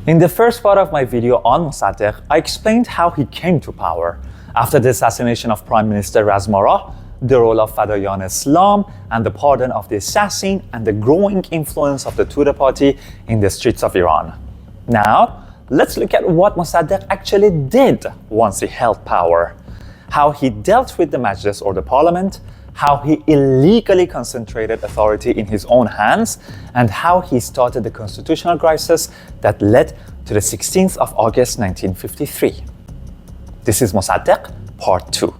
In the first part of my video on Mosaddegh, I explained how he came to power. After the assassination of Prime Minister Razmara, the role of Fadaian-e Islam and the pardon of the assassin, and the growing influence of the Tudeh Party in the streets of Iran. Now, let's look at what Mosaddegh actually did once he held power. How he dealt with the Majles or the parliament, how he illegally concentrated authority in his own hands, and how he started the constitutional crisis that led to the 16th of August 1953. This is Mosaddegh, Part 2.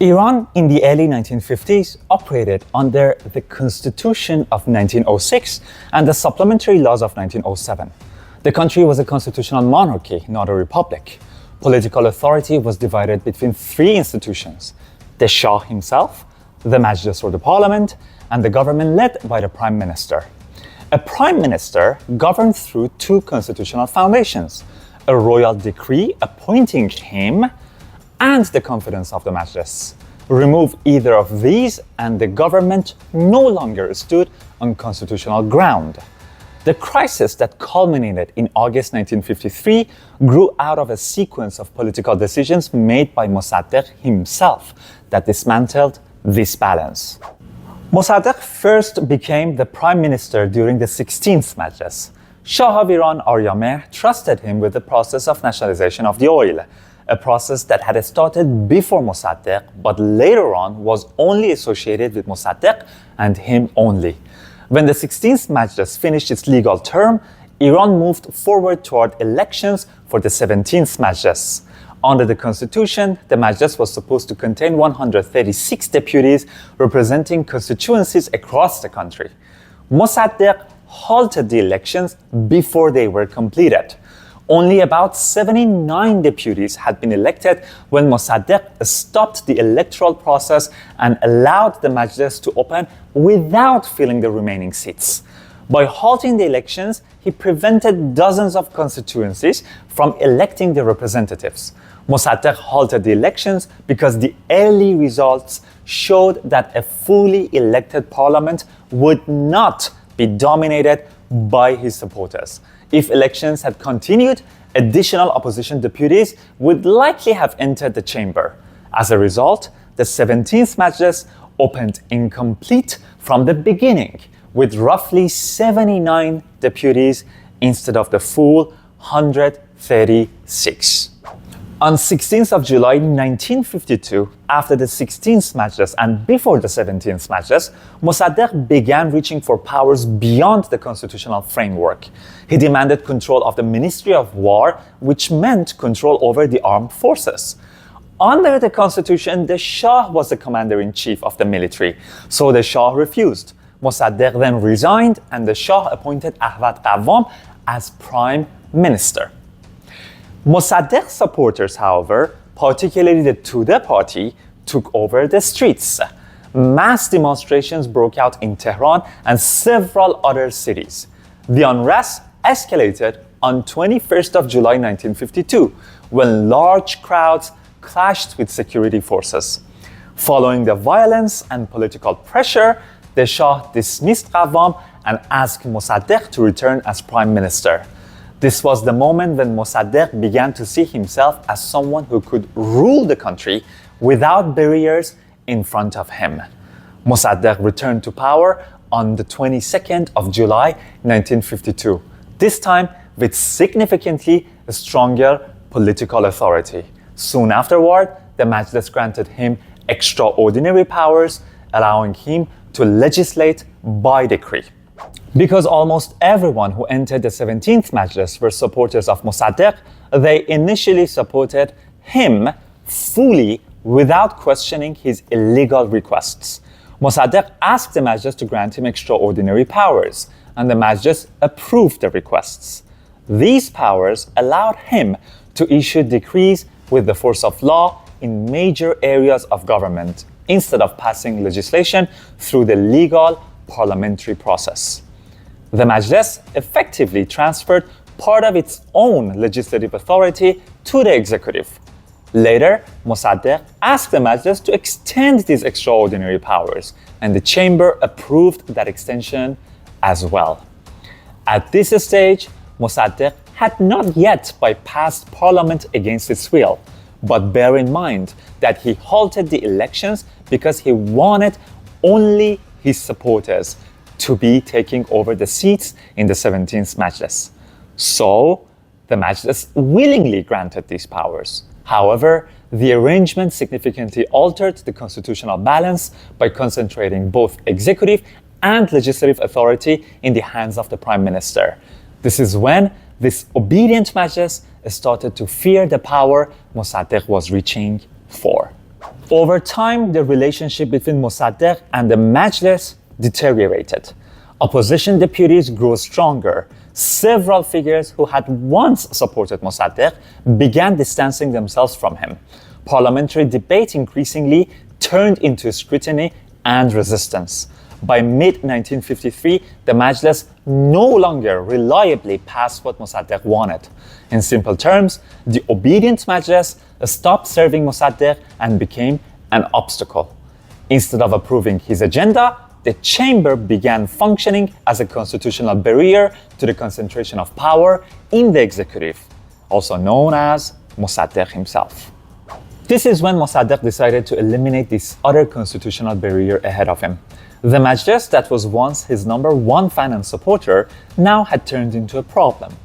Iran in the early 1950s operated under the Constitution of 1906 and the supplementary laws of 1907. The country was a constitutional monarchy, not a republic. Political authority was divided between three institutions: the Shah himself, the Majles or the parliament, and the government led by the prime minister. A prime minister governed through two constitutional foundations: a royal decree appointing him and the confidence of the Majles. Remove either of these and the government no longer stood on constitutional ground. The crisis that culminated in August 1953 grew out of a sequence of political decisions made by Mosaddegh himself that dismantled this balance. Mosaddegh first became the prime minister during the 16th Majles. Shah of Iran Aryamer trusted him with the process of nationalization of the oil, a process that had started before Mosaddegh, but later on was only associated with Mosaddegh and him only. When the 16th Majles finished its legal term, Iran moved forward toward elections for the 17th Majles. Under the constitution, the Majles was supposed to contain 136 deputies representing constituencies across the country. Mosaddegh halted the elections before they were completed. Only about 79 deputies had been elected when Mosaddegh stopped the electoral process and allowed the Majles to open without filling the remaining seats. By halting the elections, he prevented dozens of constituencies from electing the representatives. Mosaddegh halted the elections because the early results showed that a fully elected parliament would not be dominated by his supporters. If elections had continued, additional opposition deputies would likely have entered the chamber. As a result, the 17th Majles opened incomplete from the beginning, with roughly 79 deputies instead of the full 136. On 16th of July 1952, after the 16th Majles and before the 17th Majles, Mosaddegh began reaching for powers beyond the constitutional framework. He demanded control of the Ministry of War, which meant control over the armed forces. Under the constitution, the Shah was the commander-in-chief of the military, so the Shah refused. Mosaddegh then resigned, and the Shah appointed Ahmad Qawwam as prime minister. Mosaddegh's supporters, however, particularly the Tudeh Party, took over the streets. Mass demonstrations broke out in Tehran and several other cities. The unrest escalated on 21st of July 1952, when large crowds clashed with security forces. Following the violence and political pressure, the Shah dismissed Qawwam and asked Mosaddegh to return as prime minister. This was the moment when Mosaddegh began to see himself as someone who could rule the country without barriers in front of him. Mosaddegh returned to power on the 22nd of July 1952, this time with significantly stronger political authority. Soon afterward, the Majles granted him extraordinary powers, allowing him to legislate by decree. Because almost everyone who entered the 17th Majles were supporters of Mosaddegh, they initially supported him fully without questioning his illegal requests. Mosaddegh asked the Majles to grant him extraordinary powers, and the Majles approved the requests. These powers allowed him to issue decrees with the force of law in major areas of government, instead of passing legislation through the legal parliamentary process. The Majles effectively transferred part of its own legislative authority to the executive. Later, Mosaddegh asked the Majles to extend these extraordinary powers, and the chamber approved that extension as well. At this stage, Mosaddegh had not yet bypassed parliament against its will, but bear in mind that he halted the elections because he wanted only his supporters to be taking over the seats in the 17th Majles. So, the Majles willingly granted these powers. However, the arrangement significantly altered the constitutional balance by concentrating both executive and legislative authority in the hands of the Prime Minister. This is when this obedient Majles started to fear the power Mosaddegh was reaching for. Over time, the relationship between Mosaddegh and the Majles deteriorated. Opposition deputies grew stronger. Several figures who had once supported Mosaddegh began distancing themselves from him. Parliamentary debate increasingly turned into scrutiny and resistance. By mid-1953, the Majles no longer reliably passed what Mosaddegh wanted. In simple terms, the obedient Majles stopped serving Mosaddegh and became an obstacle. Instead of approving his agenda, the chamber began functioning as a constitutional barrier to the concentration of power in the executive, also known as Mosaddegh himself. This is when Mosaddegh decided to eliminate this other constitutional barrier ahead of him. The Majles that was once his number one fan and supporter now had turned into a problem.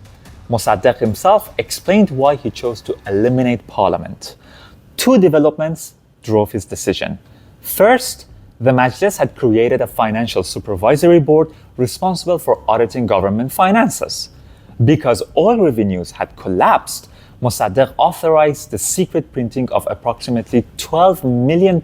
Mosaddegh himself explained why he chose to eliminate parliament. Two developments drove his decision. First, the Majles had created a financial supervisory board responsible for auditing government finances. Because oil revenues had collapsed, Mosaddegh authorized the secret printing of approximately £12 million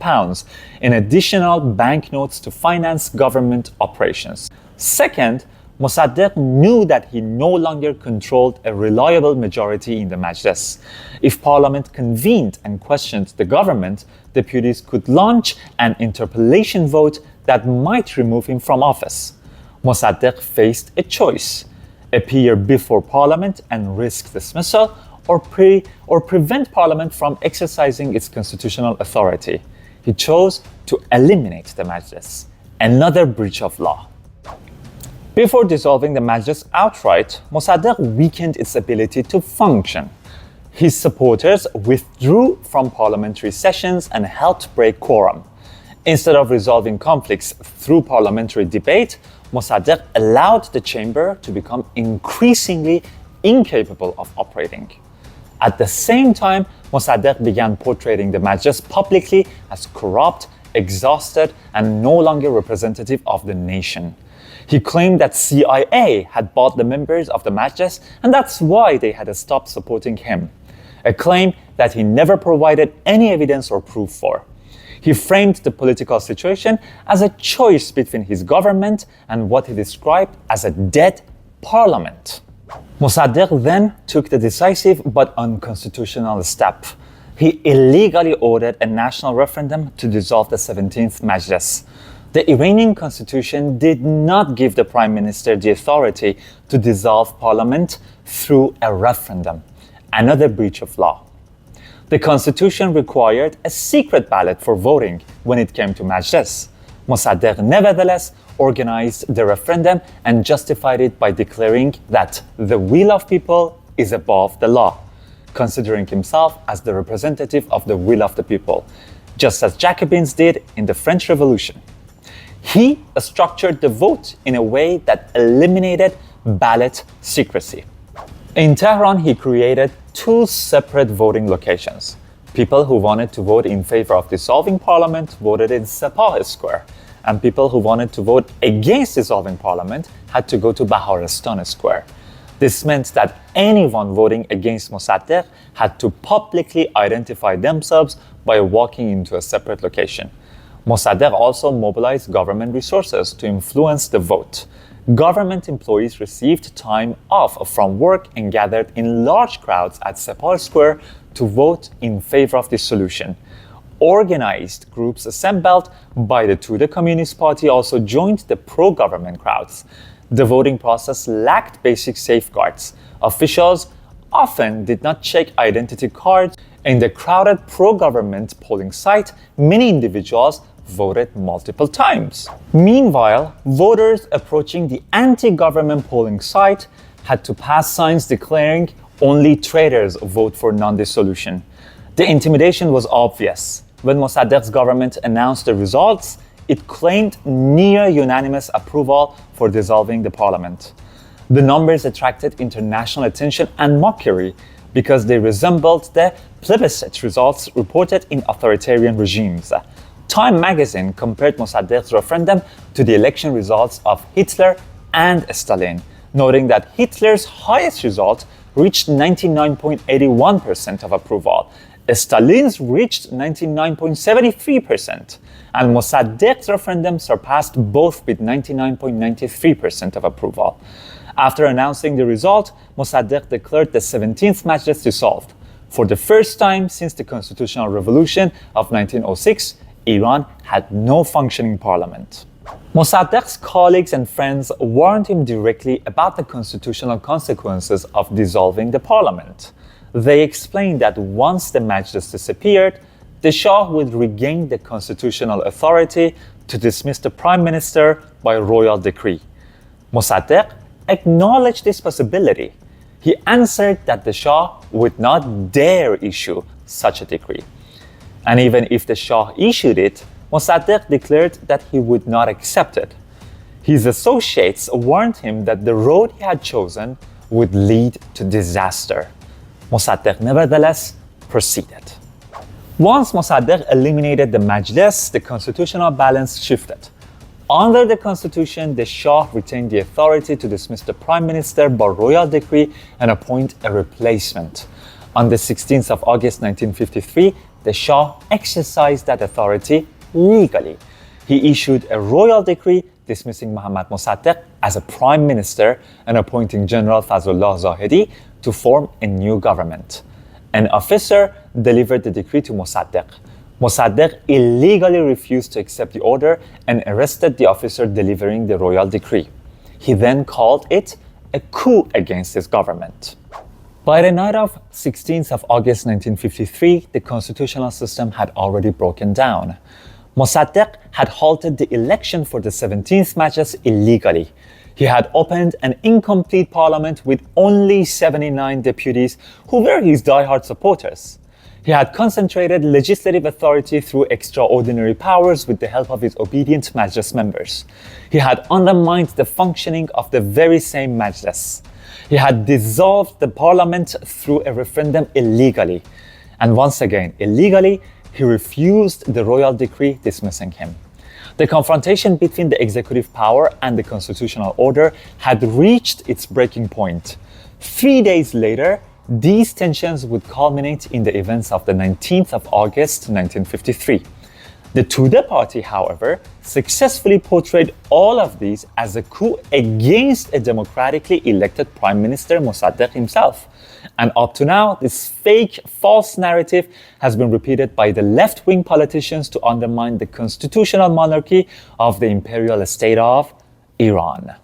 in additional banknotes to finance government operations. Second, Mosaddegh knew that he no longer controlled a reliable majority in the Majles. If Parliament convened and questioned the government, deputies could launch an interpellation vote that might remove him from office. Mosaddegh faced a choice: appear before Parliament and risk dismissal, or prevent Parliament from exercising its constitutional authority. He chose to eliminate the Majles, another breach of law. Before dissolving the Majles outright, Mosaddegh weakened its ability to function. His supporters withdrew from parliamentary sessions and helped break quorum. Instead of resolving conflicts through parliamentary debate, Mosaddegh allowed the chamber to become increasingly incapable of operating. At the same time, Mosaddegh began portraying the Majles publicly as corrupt, exhausted, and no longer representative of the nation. He claimed that CIA had bought the members of the Majles, and that's why they had stopped supporting him. A claim that he never provided any evidence or proof for. He framed the political situation as a choice between his government and what he described as a dead parliament. Mosaddegh then took the decisive but unconstitutional step. He illegally ordered a national referendum to dissolve the 17th Majles. The Iranian constitution did not give the prime minister the authority to dissolve parliament through a referendum, another breach of law. The constitution required a secret ballot for voting when it came to Majles. Mosaddegh nevertheless organized the referendum and justified it by declaring that the will of people is above the law, considering himself as the representative of the will of the people, just as Jacobins did in the French Revolution. He structured the vote in a way that eliminated ballot secrecy. In Tehran, he created two separate voting locations. People who wanted to vote in favor of dissolving parliament voted in Sepah Square, and people who wanted to vote against dissolving parliament had to go to Baharistan Square. This meant that anyone voting against Mosaddegh had to publicly identify themselves by walking into a separate location. Mosaddegh also mobilized government resources to influence the vote. Government employees received time off from work and gathered in large crowds at Sepah Square to vote in favor of this solution. Organized groups assembled by the Tudeh Communist Party also joined the pro-government crowds. The voting process lacked basic safeguards. Officials often did not check identity cards. In the crowded pro-government polling site, many individuals voted multiple times. Meanwhile, voters approaching the anti-government polling site had to pass signs declaring only traitors vote for non-dissolution. The intimidation was obvious. When Mosaddegh's government announced the results, it claimed near unanimous approval for dissolving the parliament. The numbers attracted international attention and mockery because they resembled the plebiscite results reported in authoritarian regimes. Time magazine compared Mosaddegh's referendum to the election results of Hitler and Stalin, noting that Hitler's highest result reached 99.81% of approval. Stalin's reached 99.73%, and Mosaddegh's referendum surpassed both with 99.93% of approval. After announcing the result, Mosaddegh declared the 17th Majles dissolved. For the first time since the constitutional revolution of 1906, Iran had no functioning parliament. Mosaddegh's colleagues and friends warned him directly about the constitutional consequences of dissolving the parliament. They explained that once the Majlis disappeared, the Shah would regain the constitutional authority to dismiss the prime minister by royal decree. Mosaddegh acknowledged this possibility. He answered that the Shah would not dare issue such a decree. And even if the Shah issued it, Mosaddegh declared that he would not accept it. His associates warned him that the road he had chosen would lead to disaster. Mosaddegh nevertheless proceeded. Once Mosaddegh eliminated the Majlis, the constitutional balance shifted. Under the constitution, the Shah retained the authority to dismiss the prime minister by royal decree and appoint a replacement. On the 16th of August 1953, the Shah exercised that authority legally. He issued a royal decree dismissing Mohammad Mosaddegh as a prime minister and appointing General Fazlullah Zahedi to form a new government. An officer delivered the decree to Mosaddegh. Mosaddegh illegally refused to accept the order and arrested the officer delivering the royal decree. He then called it a coup against his government. By the night of 16th of August 1953, the constitutional system had already broken down. Mosaddegh had halted the election for the 17th Majlis illegally. He had opened an incomplete parliament with only 79 deputies who were his diehard supporters. He had concentrated legislative authority through extraordinary powers with the help of his obedient Majlis members. He had undermined the functioning of the very same Majlis. He had dissolved the parliament through a referendum illegally. And once again, illegally, he refused the royal decree dismissing him. The confrontation between the executive power and the constitutional order had reached its breaking point. 3 days later, these tensions would culminate in the events of the 19th of August 1953. The Tudeh Party, however, successfully portrayed all of these as a coup against a democratically elected Prime Minister Mosaddegh himself. And up to now, this fake, false narrative has been repeated by the left-wing politicians to undermine the constitutional monarchy of the imperial state of Iran.